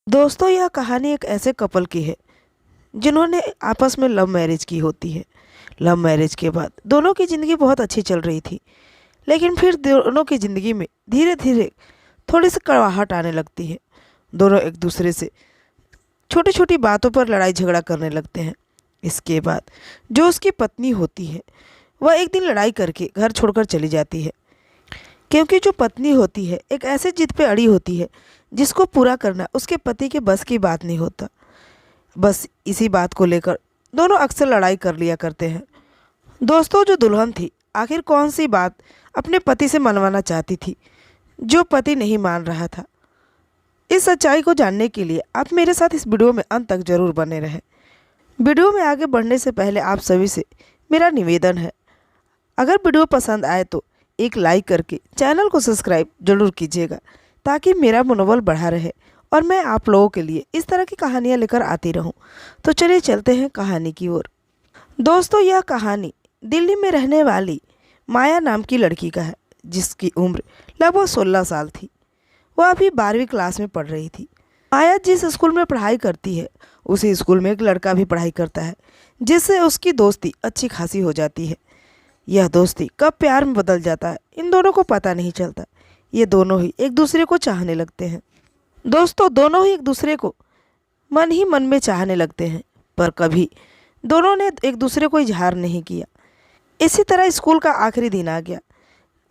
दोस्तों, यह कहानी एक ऐसे कपल की है जिन्होंने आपस में लव मैरिज की होती है। लव मैरिज के बाद दोनों की ज़िंदगी बहुत अच्छी चल रही थी, लेकिन फिर दोनों की ज़िंदगी में धीरे धीरे थोड़ी सी कड़वाहट आने लगती है। दोनों एक दूसरे से छोटी छोटी बातों पर लड़ाई झगड़ा करने लगते हैं। इसके बाद जो उसकी पत्नी होती है वह एक दिन लड़ाई करके घर छोड़कर चली जाती है, क्योंकि जो पत्नी होती है एक ऐसे जिद पे अड़ी होती है जिसको पूरा करना उसके पति के बस की बात नहीं होता। बस इसी बात को लेकर दोनों अक्सर लड़ाई कर लिया करते हैं। दोस्तों, जो दुल्हन थी आखिर कौन सी बात अपने पति से मनवाना चाहती थी जो पति नहीं मान रहा था? इस सच्चाई को जानने के लिए आप मेरे साथ इस वीडियो में अंत तक जरूर बने रहें। वीडियो में आगे बढ़ने से पहले आप सभी से मेरा निवेदन है, अगर वीडियो पसंद आए तो एक लाइक करके चैनल को सब्सक्राइब जरूर कीजिएगा, ताकि मेरा मनोबल बढ़ा रहे और मैं आप लोगों के लिए इस तरह की कहानियाँ लेकर आती रहूं। तो चलिए चलते हैं कहानी की ओर। दोस्तों, यह कहानी दिल्ली में रहने वाली माया नाम की लड़की का है, जिसकी उम्र लगभग 16 साल थी। वह अभी 12वीं क्लास में पढ़ रही थी। माया जिस स्कूल में पढ़ाई करती है उसी स्कूल में एक लड़का भी पढ़ाई करता है, जिससे उसकी दोस्ती अच्छी खासी हो जाती है। यह दोस्ती कब प्यार में बदल जाता है इन दोनों को पता नहीं चलता। ये दोनों ही एक दूसरे को चाहने लगते हैं। दोस्तों, दोनों ही एक दूसरे को मन ही मन में चाहने लगते हैं, पर कभी दोनों ने एक दूसरे को इजहार नहीं किया। इसी तरह स्कूल का आखिरी दिन आ गया।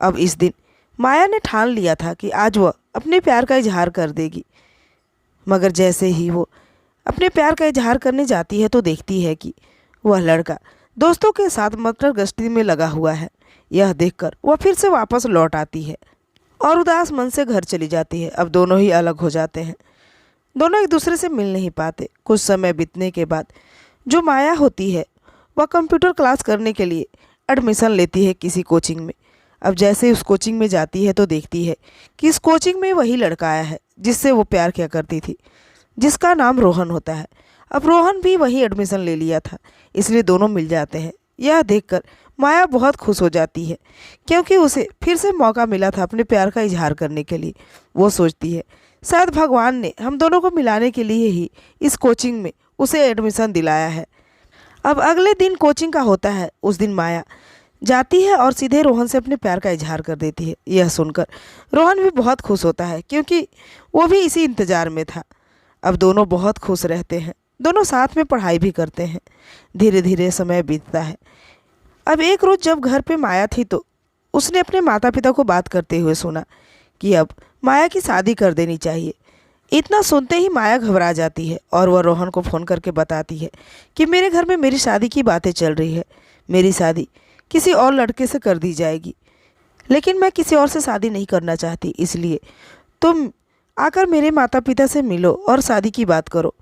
अब इस दिन माया ने ठान लिया था कि आज वह अपने प्यार का इजहार कर देगी। मगर जैसे ही वो अपने प्यार का इजहार करने जाती है तो देखती है कि वह लड़का दोस्तों के साथ मटर गश्ती में लगा हुआ है। यह देखकर वह फिर से वापस लौट आती है और उदास मन से घर चली जाती है। अब दोनों ही अलग हो जाते हैं। दोनों एक दूसरे से मिल नहीं पाते। कुछ समय बीतने के बाद जो माया होती है वह कंप्यूटर क्लास करने के लिए एडमिशन लेती है किसी कोचिंग में। अब जैसे उस कोचिंग में जाती है तो देखती है कि इस कोचिंग में वही लड़का आया है जिससे वो प्यार किया करती थी, जिसका नाम रोहन होता है। अब रोहन भी वही एडमिशन ले लिया था, इसलिए दोनों मिल जाते हैं। यह देखकर माया बहुत खुश हो जाती है, क्योंकि उसे फिर से मौका मिला था अपने प्यार का इजहार करने के लिए। वो सोचती है शायद भगवान ने हम दोनों को मिलाने के लिए ही इस कोचिंग में उसे एडमिशन दिलाया है। अब अगले दिन कोचिंग का होता है। उस दिन माया जाती है और सीधे रोहन से अपने प्यार का इजहार कर देती है। यह सुनकर रोहन भी बहुत खुश होता है, क्योंकि वो भी इसी इंतज़ार में था। अब दोनों बहुत खुश रहते हैं। दोनों साथ में पढ़ाई भी करते हैं। धीरे धीरे समय बीतता है। अब एक रोज़ जब घर पे माया थी तो उसने अपने माता पिता को बात करते हुए सुना कि अब माया की शादी कर देनी चाहिए। इतना सुनते ही माया घबरा जाती है और वह रोहन को फ़ोन करके बताती है कि मेरे घर में मेरी शादी की बातें चल रही है। मेरी शादी किसी और लड़के से कर दी जाएगी, लेकिन मैं किसी और से शादी नहीं करना चाहती, इसलिए तुम आकर मेरे माता पिता से मिलो और शादी की बात करो।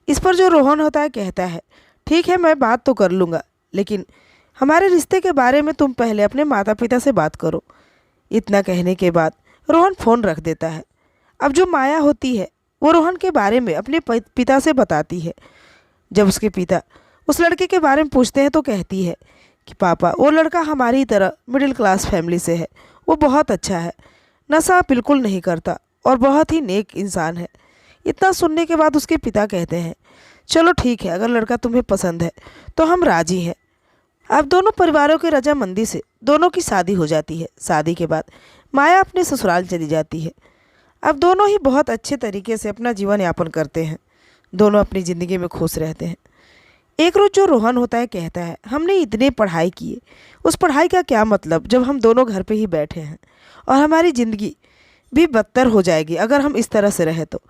इस पर जो रोहन होता है कहता है, ठीक है, मैं बात तो कर लूँगा, लेकिन हमारे रिश्ते के बारे में तुम पहले अपने माता पिता से बात करो। इतना कहने के बाद रोहन फ़ोन रख देता है। अब जो माया होती है वो रोहन के बारे में अपने पिता से बताती है। जब उसके पिता उस लड़के के बारे में पूछते हैं तो कहती है कि पापा, वो लड़का हमारी तरह मिडिल क्लास फैमिली से है। वो बहुत अच्छा है, नशा बिल्कुल नहीं करता और बहुत ही नेक इंसान है। इतना सुनने के बाद उसके पिता कहते हैं, चलो ठीक है, अगर लड़का तुम्हें पसंद है तो हम राज़ी हैं। अब दोनों परिवारों की रजामंदी से दोनों की शादी हो जाती है। शादी के बाद माया अपने ससुराल चली जाती है। अब दोनों ही बहुत अच्छे तरीके से अपना जीवन यापन करते हैं। दोनों अपनी ज़िंदगी में खुश रहते हैं। एक रोज़ जो रोहन होता है कहता है, हमने इतने पढ़ाई किए, उस पढ़ाई का क्या मतलब जब हम दोनों घर पे ही बैठे हैं, और हमारी ज़िंदगी भी बदतर हो जाएगी अगर हम इस तरह से रहे तो।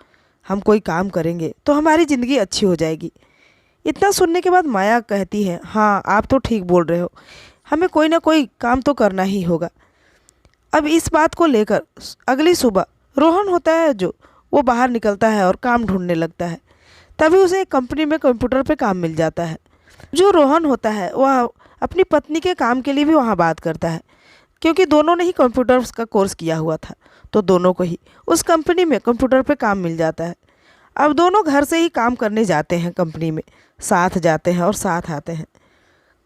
हम कोई काम करेंगे तो हमारी ज़िंदगी अच्छी हो जाएगी। इतना सुनने के बाद माया कहती है, हाँ आप तो ठीक बोल रहे हो, हमें कोई ना कोई काम तो करना ही होगा। अब इस बात को लेकर अगली सुबह रोहन होता है जो वो बाहर निकलता है और काम ढूंढने लगता है। तभी उसे एक कंपनी में कंप्यूटर पे काम मिल जाता है। जो रोहन होता है वह अपनी पत्नी के काम के लिए भी वहाँ बात करता है, क्योंकि दोनों ने ही कंप्यूटर का कोर्स किया हुआ था, तो दोनों को ही उस कंपनी में कंप्यूटर पे काम मिल जाता है। अब दोनों घर से ही काम करने जाते हैं कंपनी में, साथ जाते हैं और साथ आते हैं।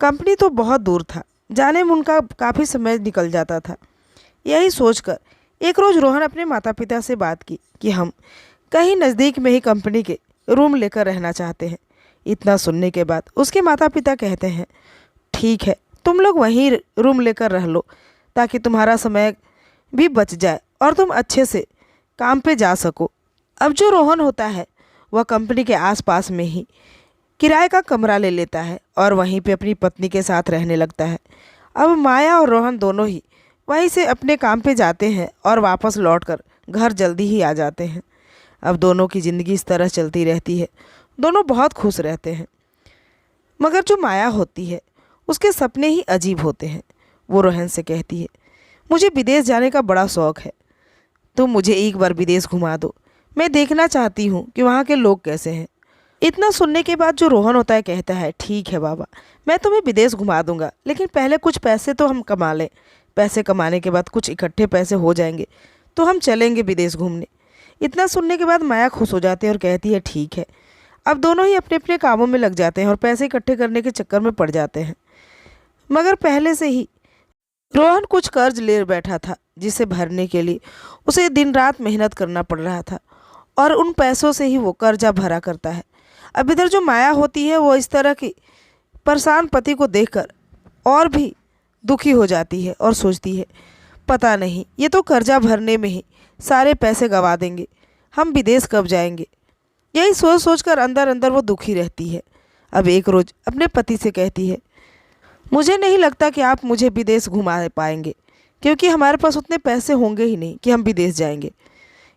कंपनी तो बहुत दूर था, जाने में उनका काफ़ी समय निकल जाता था। यही सोचकर एक रोज़ रोहन अपने माता पिता से बात की कि हम कहीं नज़दीक में ही कंपनी के रूम लेकर रहना चाहते हैं। इतना सुनने के बाद उसके माता पिता कहते हैं, ठीक है, तुम लोग वहीं रूम लेकर रह लो, ताकि तुम्हारा समय भी बच जाए और तुम अच्छे से काम पे जा सको। अब जो रोहन होता है वह कंपनी के आसपास में ही किराए का कमरा ले लेता है और वहीं पे अपनी पत्नी के साथ रहने लगता है। अब माया और रोहन दोनों ही वहीं से अपने काम पे जाते हैं और वापस लौटकर घर जल्दी ही आ जाते हैं। अब दोनों की ज़िंदगी इस तरह चलती रहती है। दोनों बहुत खुश रहते हैं। मगर जो माया होती है उसके सपने ही अजीब होते हैं। वो रोहन से कहती है, मुझे विदेश जाने का बड़ा शौक़ है, तुम मुझे एक बार विदेश घुमा दो, मैं देखना चाहती हूँ कि वहाँ के लोग कैसे हैं। इतना सुनने के बाद जो रोहन होता है कहता है, ठीक है बाबा, मैं तुम्हें विदेश घुमा दूंगा, लेकिन पहले कुछ पैसे तो हम कमा लें। पैसे कमाने के बाद कुछ इकट्ठे पैसे हो जाएंगे तो हम चलेंगे विदेश घूमने। इतना सुनने के बाद माया खुश हो जाती है और कहती है, ठीक है। अब दोनों ही अपने अपने कामों में लग जाते हैं और पैसे इकट्ठे करने के चक्कर में पड़ जाते हैं। मगर पहले से ही रोहन कुछ कर्ज ले बैठा था, जिसे भरने के लिए उसे दिन रात मेहनत करना पड़ रहा था और उन पैसों से ही वो कर्जा भरा करता है। अब इधर जो माया होती है वो इस तरह की परेशान पति को देखकर और भी दुखी हो जाती है और सोचती है, पता नहीं ये तो कर्जा भरने में ही सारे पैसे गंवा देंगे, हम विदेश कब जाएंगे। यही सोच सोच कर अंदर अंदर वो दुखी रहती है। अब एक रोज़ अपने पति से कहती है, मुझे नहीं लगता कि आप मुझे विदेश घुमा पाएंगे, क्योंकि हमारे पास उतने पैसे होंगे ही नहीं कि हम विदेश जाएंगे।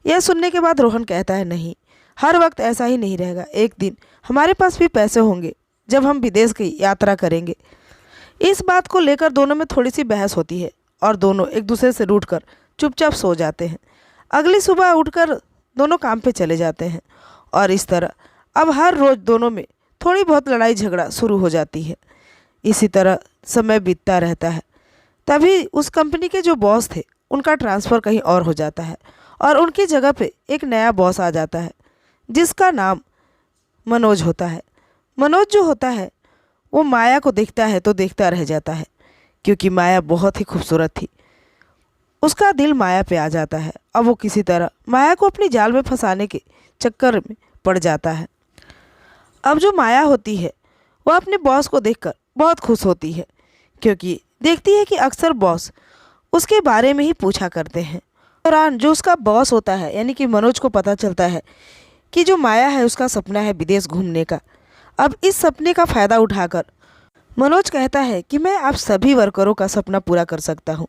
यह सुनने के बाद रोहन कहता है, नहीं, हर वक्त ऐसा ही नहीं रहेगा, एक दिन हमारे पास भी पैसे होंगे जब हम विदेश की यात्रा करेंगे। इस बात को लेकर दोनों में थोड़ी सी बहस होती है और दोनों एक दूसरे से रूठकर चुपचाप सो जाते हैं। अगली सुबह उठकर दोनों काम पे चले जाते हैं और इस तरह अब हर रोज़ दोनों में थोड़ी बहुत लड़ाई झगड़ा शुरू हो जाती है। इसी तरह समय बीतता रहता है। तभी उस कंपनी के जो बॉस थे उनका ट्रांसफ़र कहीं और हो जाता है और उनकी जगह पे एक नया बॉस आ जाता है, जिसका नाम मनोज होता है। मनोज जो होता है वो माया को देखता है तो देखता रह जाता है, क्योंकि माया बहुत ही खूबसूरत थी। उसका दिल माया पे आ जाता है। अब वो किसी तरह माया को अपनी जाल में फंसाने के चक्कर में पड़ जाता है। अब जो माया होती है वह अपने बॉस को देखकर बहुत खुश होती है, क्योंकि देखती है कि अक्सर बॉस उसके बारे में ही पूछा करते हैं। दौरान जो उसका बॉस होता है यानी कि मनोज को पता चलता है कि जो माया है उसका सपना है विदेश घूमने का। अब इस सपने का फ़ायदा उठाकर मनोज कहता है कि मैं आप सभी वर्करों का सपना पूरा कर सकता हूँ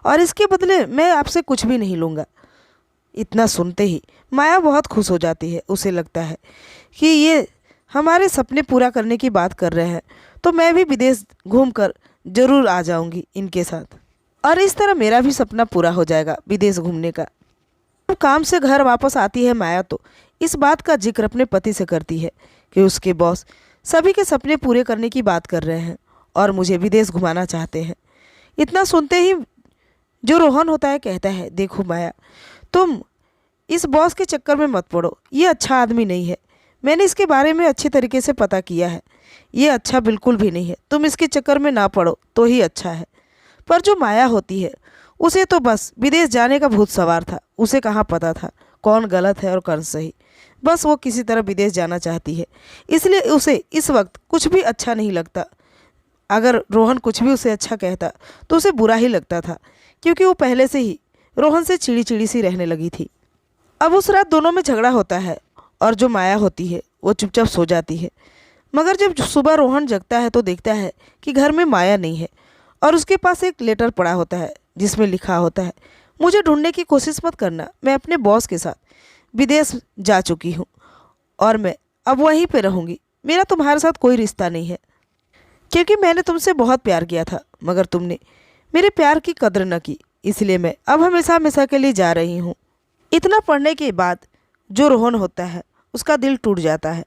और इसके बदले मैं आपसे कुछ भी नहीं लूँगा। इतना सुनते ही माया बहुत खुश हो जाती है। उसे लगता है कि ये हमारे सपने पूरा करने की बात कर रहे हैं, तो मैं भी विदेश घूमकर ज़रूर आ जाऊंगी इनके साथ और इस तरह मेरा भी सपना पूरा हो जाएगा विदेश घूमने का। जब काम से घर वापस आती है माया तो इस बात का जिक्र अपने पति से करती है कि उसके बॉस सभी के सपने पूरे करने की बात कर रहे हैं और मुझे विदेश घुमाना चाहते हैं। इतना सुनते ही जो रोहन होता है कहता है, देखो माया, तुम इस बॉस के चक्कर में मत पड़ो, ये अच्छा आदमी नहीं है। मैंने इसके बारे में अच्छे तरीके से पता किया है, ये अच्छा बिल्कुल भी नहीं है। तुम इसके चक्कर में ना पड़ो तो ही अच्छा है। पर जो माया होती है उसे तो बस विदेश जाने का भूत सवार था। उसे कहाँ पता था कौन गलत है और कौन सही। बस वो किसी तरह विदेश जाना चाहती है, इसलिए उसे इस वक्त कुछ भी अच्छा नहीं लगता। अगर रोहन कुछ भी उसे अच्छा कहता तो उसे बुरा ही लगता था, क्योंकि वो पहले से ही रोहन से चिड़ी चिड़ी सी रहने लगी थी। अब उस रात दोनों में झगड़ा होता है और जो माया होती है वो चुपचाप सो जाती है। मगर जब सुबह रोहन जगता है तो देखता है कि घर में माया नहीं है और उसके पास एक लेटर पड़ा होता है जिसमें लिखा होता है, मुझे ढूंढने की कोशिश मत करना, मैं अपने बॉस के साथ विदेश जा चुकी हूँ और मैं अब वहीं पे रहूँगी। मेरा तुम्हारे साथ कोई रिश्ता नहीं है, क्योंकि मैंने तुमसे बहुत प्यार किया था मगर तुमने मेरे प्यार की कदर न की, इसलिए मैं अब हमेशा हमेशा के लिए जा रही हूँ। इतना पढ़ने के बाद जो रोहन होता है उसका दिल टूट जाता है,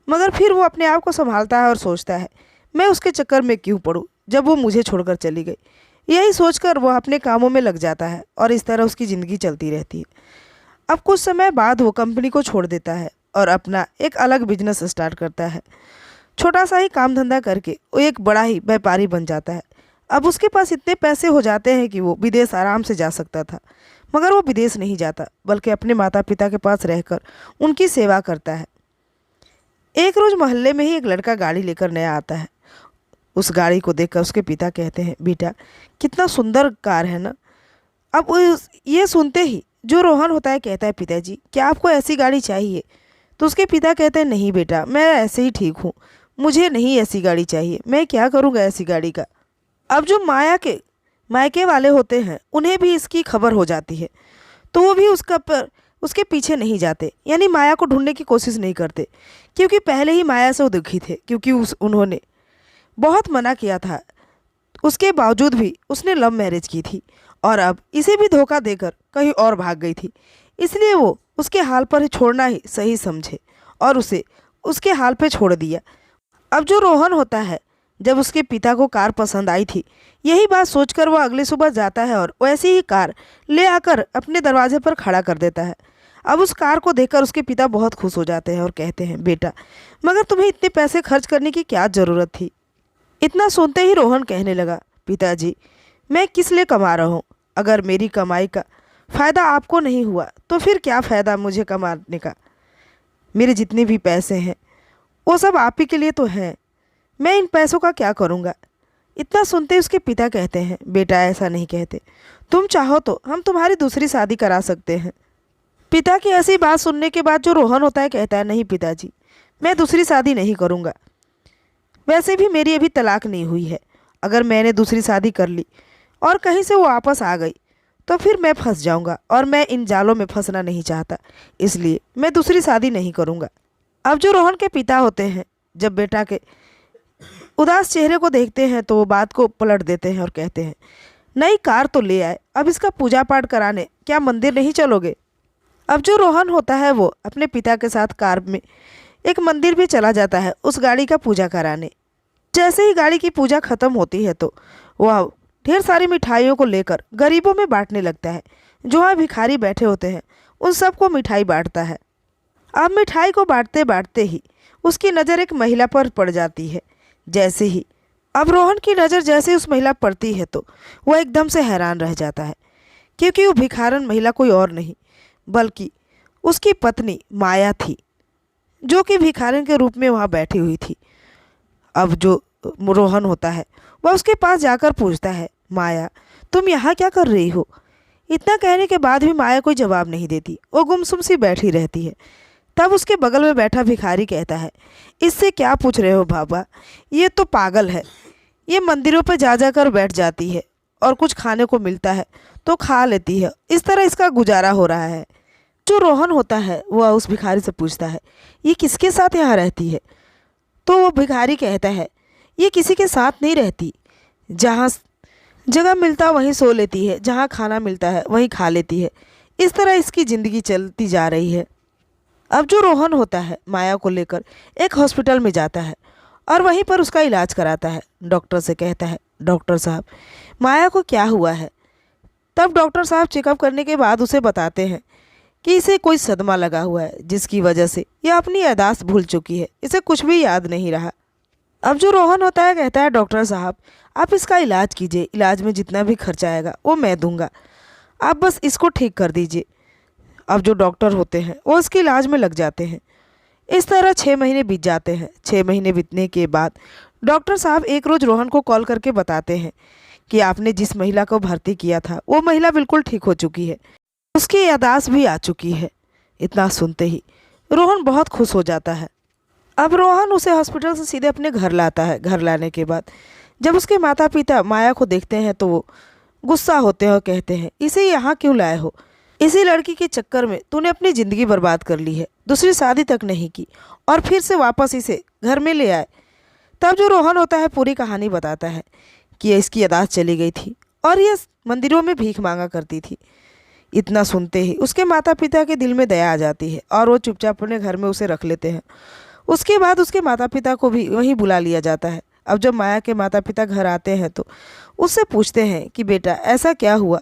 मगर फिर वो अपने आप को संभालता है और सोचता है, मैं उसके चक्कर में क्यों पड़ूँ जब वो मुझे छोड़कर चली गई। यही सोचकर वह अपने कामों में लग जाता है और इस तरह उसकी ज़िंदगी चलती रहती है। अब कुछ समय बाद वो कंपनी को छोड़ देता है और अपना एक अलग बिजनेस स्टार्ट करता है। छोटा सा ही काम धंधा करके वो एक बड़ा ही व्यापारी बन जाता है। अब उसके पास इतने पैसे हो जाते हैं कि वो विदेश आराम से जा सकता था, मगर वो विदेश नहीं जाता, बल्कि अपने माता पिता के पास रहकर उनकी सेवा करता है। एक रोज़ मोहल्ले में ही एक लड़का गाड़ी लेकर नया आता है। उस गाड़ी को देखकर उसके पिता कहते हैं, बेटा कितना सुंदर कार है ना। अब ये सुनते ही जो रोहन होता है कहता है, पिताजी क्या आपको ऐसी गाड़ी चाहिए? तो उसके पिता कहते हैं, नहीं बेटा, मैं ऐसे ही ठीक हूँ, मुझे नहीं ऐसी गाड़ी चाहिए, मैं क्या करूँगा ऐसी गाड़ी का। अब जो मायके वाले होते हैं उन्हें भी इसकी खबर हो जाती है, तो वो भी उसके पीछे नहीं जाते, यानी माया को ढूंढने की कोशिश नहीं करते, क्योंकि पहले ही माया से वो दुखी थे, क्योंकि उन्होंने बहुत मना किया था। उसके बावजूद भी उसने लव मैरिज की थी और अब इसे भी धोखा देकर कहीं और भाग गई थी। इसलिए वो उसके हाल पर छोड़ना ही सही समझे और उसे उसके हाल पे छोड़ दिया। अब जो रोहन होता है, जब उसके पिता को कार पसंद आई थी, यही बात सोचकर वो अगली सुबह जाता है और वैसी ही कार ले आकर अपने दरवाजे पर खड़ा कर देता है। अब उस कार को देखकर उसके पिता बहुत खुश हो जाते हैं और कहते हैं, बेटा मगर तुम्हें इतने पैसे खर्च करने की क्या ज़रूरत थी? इतना सुनते ही रोहन कहने लगा, पिताजी मैं किस लिए कमा रहा हूँ? अगर मेरी कमाई का फ़ायदा आपको नहीं हुआ तो फिर क्या फ़ायदा मुझे कमाने का? मेरे जितने भी पैसे हैं वो सब आप ही के लिए तो हैं, मैं इन पैसों का क्या करूँगा? इतना सुनते उसके पिता कहते हैं, बेटा ऐसा नहीं कहते, तुम चाहो तो हम तुम्हारी दूसरी शादी करा सकते हैं। पिता की ऐसी बात सुनने के बाद जो रोहन होता है कहता है, नहीं पिताजी, मैं दूसरी शादी नहीं करूँगा। वैसे भी मेरी अभी तलाक नहीं हुई है, अगर मैंने दूसरी शादी कर ली और कहीं से वो वापस आ गई तो फिर मैं फंस जाऊंगा और मैं इन जालों में फंसना नहीं चाहता, इसलिए मैं दूसरी शादी नहीं करूंगा। अब जो रोहन के पिता होते हैं, जब बेटा के उदास चेहरे को देखते हैं तो वो बात को पलट देते हैं और कहते हैं, नई कार तो ले आए, अब इसका पूजा पाठ कराने क्या मंदिर नहीं चलोगे? अब जो रोहन होता है वो अपने पिता के साथ कार में एक मंदिर भी चला जाता है उस गाड़ी का पूजा कराने। जैसे ही गाड़ी की पूजा खत्म होती है तो वह ढेर सारी मिठाइयों को लेकर गरीबों में बांटने लगता है। जो वहाँ भिखारी बैठे होते हैं उन सबको मिठाई बांटता है। अब मिठाई को बांटते बांटते ही उसकी नज़र एक महिला पर पड़ जाती है। जैसे ही अब रोहन की नज़र जैसे उस महिला पड़ती है तो वह एकदम से हैरान रह जाता है, क्योंकि वो भिखारन महिला कोई और नहीं बल्कि उसकी पत्नी माया थी, जो कि भिखारन के रूप में वहाँ बैठी हुई थी। अब जो रोहन होता है वह उसके पास जाकर पूछता है, माया तुम यहाँ क्या कर रही हो? इतना कहने के बाद भी माया कोई जवाब नहीं देती, वो गुमसुम सी बैठी रहती है। तब उसके बगल में बैठा भिखारी कहता है, इससे क्या पूछ रहे हो बाबा, ये तो पागल है, ये मंदिरों पर जा जाकर बैठ जाती है और कुछ खाने को मिलता है तो खा लेती है, इस तरह इसका गुजारा हो रहा है। जो रोहन होता है वह उस भिखारी से पूछता है, ये किसके साथ यहाँ रहती है? तो वो भिखारी कहता है, ये किसी के साथ नहीं रहती, जहाँ जगह मिलता वहीं सो लेती है, जहाँ खाना मिलता है वहीं खा लेती है, इस तरह इसकी ज़िंदगी चलती जा रही है। अब जो रोहन होता है माया को लेकर एक हॉस्पिटल में जाता है और वहीं पर उसका इलाज कराता है। डॉक्टर से कहता है, डॉक्टर साहब माया को क्या हुआ है? तब डॉक्टर साहब चेकअप करने के बाद उसे बताते हैं कि इसे कोई सदमा लगा हुआ है, जिसकी वजह से यह अपनी याददाश्त भूल चुकी है, इसे कुछ भी याद नहीं रहा। अब जो रोहन होता है कहता है, डॉक्टर साहब आप इसका इलाज कीजिए, इलाज में जितना भी खर्चा आएगा वो मैं दूंगा, आप बस इसको ठीक कर दीजिए। अब जो डॉक्टर होते हैं वो इसके इलाज में लग जाते हैं। इस तरह 6 महीने बीत जाते हैं। 6 महीने बीतने के बाद डॉक्टर साहब एक रोज़ रोहन को कॉल करके बताते हैं कि आपने जिस महिला को भर्ती किया था वो महिला बिल्कुल ठीक हो चुकी है, उसकी याददाश्त भी आ चुकी है। इतना सुनते ही रोहन बहुत खुश हो जाता है। अब रोहन उसे हॉस्पिटल से सीधे अपने घर लाता है। घर लाने के बाद जब उसके माता पिता माया को देखते हैं तो वो गुस्सा होते हैं और कहते हैं, इसे यहाँ क्यों लाए हो? इसी लड़की के चक्कर में तूने अपनी ज़िंदगी बर्बाद कर ली है, दूसरी शादी तक नहीं की और फिर से वापस इसे घर में ले आए। तब जो रोहन होता है पूरी कहानी बताता है कि इसकी याददाश्त चली गई थी और ये मंदिरों में भीख मांगा करती थी। इतना सुनते ही उसके माता पिता के दिल में दया आ जाती है और वो चुपचाप अपने घर में उसे रख लेते हैं। उसके बाद उसके माता पिता को भी वहीं बुला लिया जाता है। अब जब माया के माता पिता घर आते हैं तो उससे पूछते हैं कि बेटा ऐसा क्या हुआ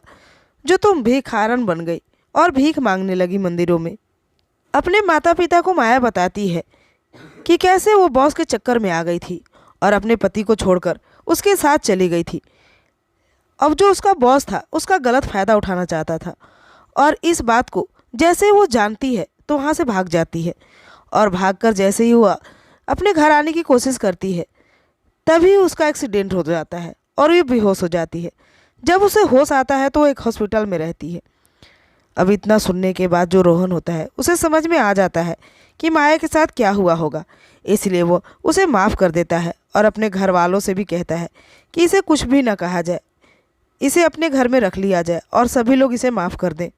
जो तुम भिखारन बन गई और भीख मांगने लगी मंदिरों में? अपने माता पिता को माया बताती है कि कैसे वो बॉस के चक्कर में आ गई थी और अपने पति को छोड़कर उसके साथ चली गई थी। अब जो उसका बॉस था उसका गलत फ़ायदा उठाना चाहता था और इस बात को जैसे वो जानती है तो वहाँ से भाग जाती है। और भागकर जैसे ही वो अपने घर आने की कोशिश करती है तभी उसका एक्सीडेंट हो जाता है और ये बेहोश हो जाती है। जब उसे होश आता है तो वो एक हॉस्पिटल में रहती है। अब इतना सुनने के बाद जो रोहन होता है उसे समझ में आ जाता है कि माया के साथ क्या हुआ होगा, इसलिए वो उसे माफ़ कर देता है और अपने घर वालों से भी कहता है कि इसे कुछ भी ना कहा जाए, इसे अपने घर में रख लिया जाए और सभी लोग इसे माफ़ कर दें।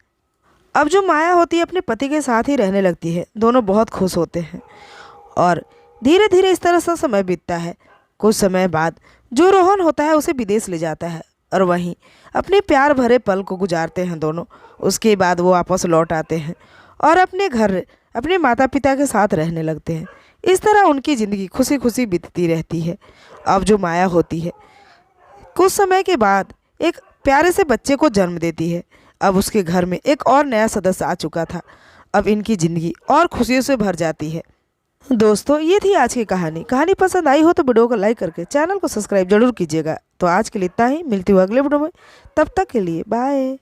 अब जो माया होती है अपने पति के साथ ही रहने लगती है। दोनों बहुत खुश होते हैं और धीरे धीरे इस तरह से समय बीतता है। कुछ समय बाद जो रोहन होता है उसे विदेश ले जाता है और वहीं अपने प्यार भरे पल को गुजारते हैं दोनों। उसके बाद वो वापस लौट आते हैं और अपने घर अपने माता पिता के साथ रहने लगते हैं। इस तरह उनकी ज़िंदगी खुशी खुशी बीतती रहती है। अब जो माया होती है कुछ समय के बाद एक प्यारे से बच्चे को जन्म देती है। अब उसके घर में एक और नया सदस्य आ चुका था। अब इनकी ज़िंदगी और खुशियों से भर जाती है। दोस्तों, ये थी आज की कहानी। कहानी पसंद आई हो तो वीडियो को लाइक करके चैनल को सब्सक्राइब जरूर कीजिएगा। तो आज के लिए इतना ही, मिलती हूँ अगले वीडियो में। तब तक के लिए बाय।